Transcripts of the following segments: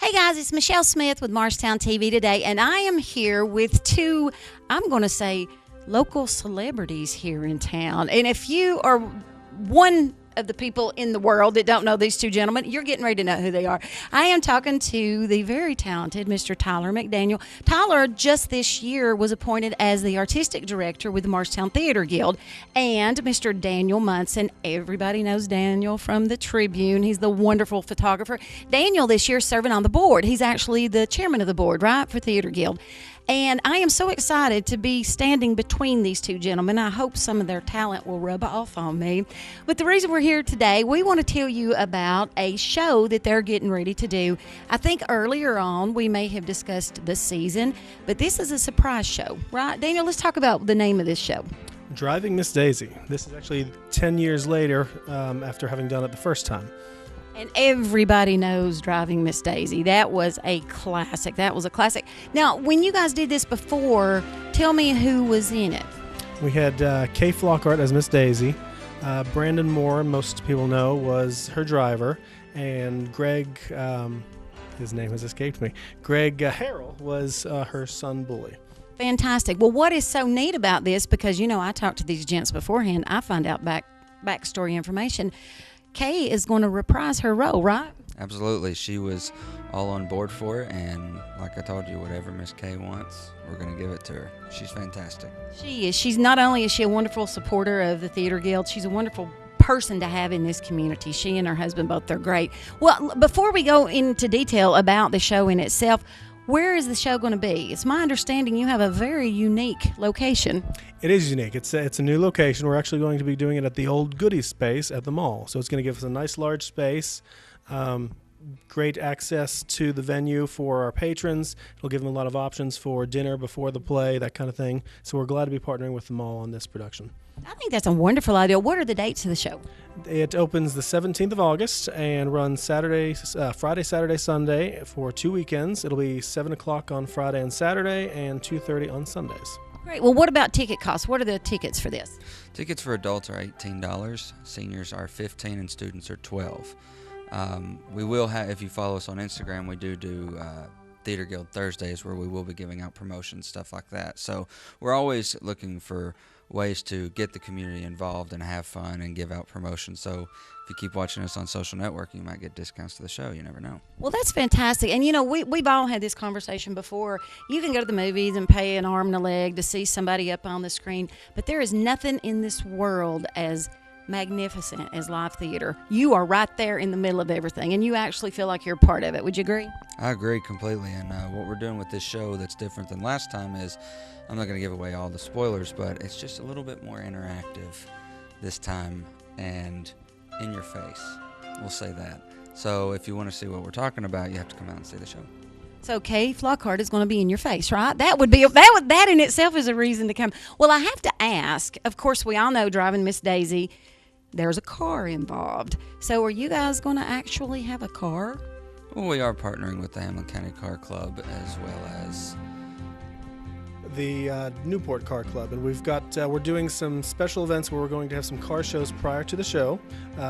Hey guys, it's Michelle Smith with Marshtown TV today, and I am here with two, I'm going to say, local celebrities here in town. And if you are one of the people in the world that don't know these two gentlemen, you're getting ready to know who they are. I am talking to the very talented Mr. Tyler McDaniel. Tyler just this year was appointed as the artistic director with the Marshtown Theater Guild, and Mr. Daniel Munson. Everybody knows Daniel from the Tribune. He's the wonderful photographer. Daniel this year is serving on the board. He's actually the chairman of the board, right, for Theater Guild. And I am so excited to be standing between these two gentlemen. I hope some of their talent will rub off on me. But the reason we're here today, we want to tell you about a show that they're getting ready to do. I think earlier on we may have discussed the season, but this is a surprise show, right? Daniel, let's talk about the name of this show. Driving Miss Daisy. This is actually 10 years later after having done it the first time. And everybody knows Driving Miss Daisy. That was a classic. Now, when you guys did this before, tell me who was in it. We had Kay Flockhart as Miss Daisy. Brandon Moore, most people know, was her driver. And Greg, his name has escaped me, Greg Harrell was her son Bully. Fantastic. Well, what is so neat about this, because, I talked to these gents beforehand, I find out backstory information. Kay is going to reprise her role, right? Absolutely. She was all on board for it, and like I told you, whatever Miss Kay wants, we're going to give it to her. She's fantastic. She is. She's not only is she a wonderful supporter of the Theater Guild, she's a wonderful person to have in this community. She and her husband both are great. Well, before we go into detail about the show in itself, where is the show going to be? It's my understanding you have a very unique location. It is unique. It's a new location. We're actually going to be doing it at the old Goodies space at the mall. So it's going to give us a nice large space, great access to the venue for our patrons. It'll give them a lot of options for dinner before the play, that kind of thing. So we're glad to be partnering with the mall on this production. I think that's a wonderful idea. What are the dates of the show? It opens the 17th of August and runs Friday, Saturday, Sunday for 2 weekends. It'll be 7 o'clock on Friday and Saturday and 2:30 on Sundays. Great. Well, what about ticket costs? What are the tickets for this? Tickets for adults are $18, seniors are $15, and students are $12. We will have, if you follow us on Instagram, we do Theater Guild Thursdays where we will be giving out promotions, stuff like that. So we're always looking for ways to get the community involved and have fun and give out promotions. So if you keep watching us on social network, you might get discounts to the show. You never know. Well, that's fantastic. And, we've all had this conversation before. You can go to the movies and pay an arm and a leg to see somebody up on the screen, but there is nothing in this world as magnificent as live theater. You are right there in the middle of everything, and you actually feel like you're a part of it. Would you agree? I agree completely. And what we're doing with this show that's different than last time is, I'm not going to give away all the spoilers, but it's just a little bit more interactive this time and in your face. We'll say that. So if you want to see what we're talking about, you have to come out and see the show. So Kay Flockhart is going to be in your face, right? That in itself is a reason to come. Well, I have to ask. Of course, we all know Driving Miss Daisy, there's a car involved. So are you guys going to actually have a car? Well, we are partnering with the Hamlin County Car Club as well as the Newport Car Club, and we're doing some special events where we're going to have some car shows prior to the show.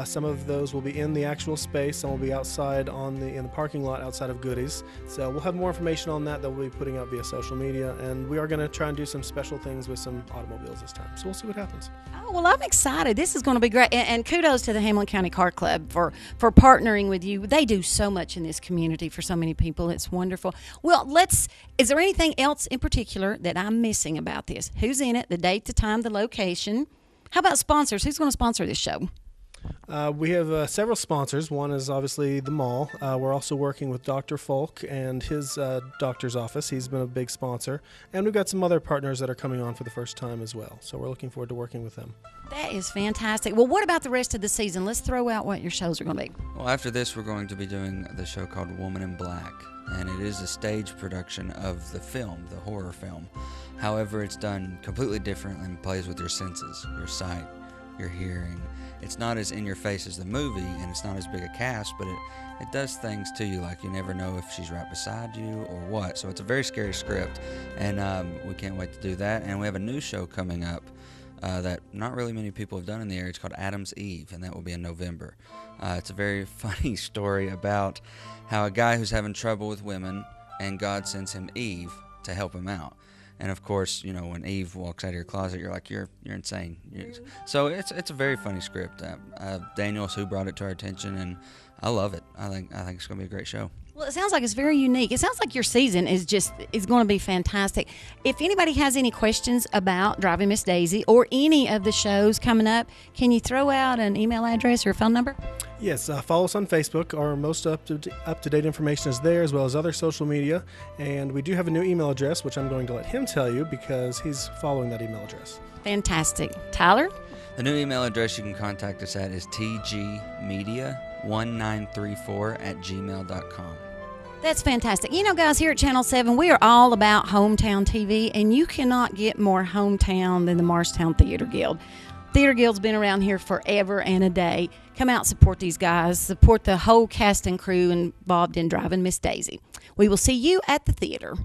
Some of those will be in the actual space, some will be outside in the parking lot outside of Goodies. So we'll have more information on that we'll be putting out via social media, and we are going to try and do some special things with some automobiles this time. So we'll see what happens. Oh, well, I'm excited. This is going to be great, and kudos to the Hamlin County Car Club for partnering with you. They do so much in this community for so many people. It's wonderful. Well, is there anything else in particular that I'm missing about this? Who's in it, the date, the time, the location? How about sponsors? Who's going to sponsor this show? We have several sponsors. One is obviously the mall. We're also working with Dr. Folk and his doctor's office. He's been a big sponsor. And we've got some other partners that are coming on for the first time as well. So we're looking forward to working with them. That is fantastic. Well, what about the rest of the season? Let's throw out what your shows are going to be. Well, after this, we're going to be doing the show called Woman in Black. And it is a stage production of the film, the horror film. However, it's done completely different and plays with your senses, your sight, your hearing. It's not as in your face as the movie, and it's not as big a cast, but it does things to you, like you never know if she's right beside you or what. So it's a very scary script, and we can't wait to do that. And we have a new show coming up that not really many people have done in the area. It's called Adam's Eve, and that will be in November. It's a very funny story about how a guy who's having trouble with women, and God sends him Eve to help him out. And of course, you know, when Eve walks out of your closet, you're like, you're insane. So it's a very funny script. Daniel's who brought it to our attention, and I love it. I think it's going to be a great show. Well, it sounds like it's very unique. It sounds like your season is going to be fantastic. If anybody has any questions about Driving Miss Daisy or any of the shows coming up, can you throw out an email address or a phone number? Yes, follow us on Facebook. Our most up-to-date information is there, as well as other social media. And we do have a new email address, which I'm going to let him tell you because he's following that email address. Fantastic. Tyler? The new email address you can contact us at is tgmedia1934@gmail.com. That's fantastic. You know, guys, here at Channel 7, we are all about hometown TV, and you cannot get more hometown than the Marshtown Theater Guild. Theater Guild's been around here forever and a day. Come out, support these guys, support the whole cast and crew involved in Driving Miss Daisy. We will see you at the theater.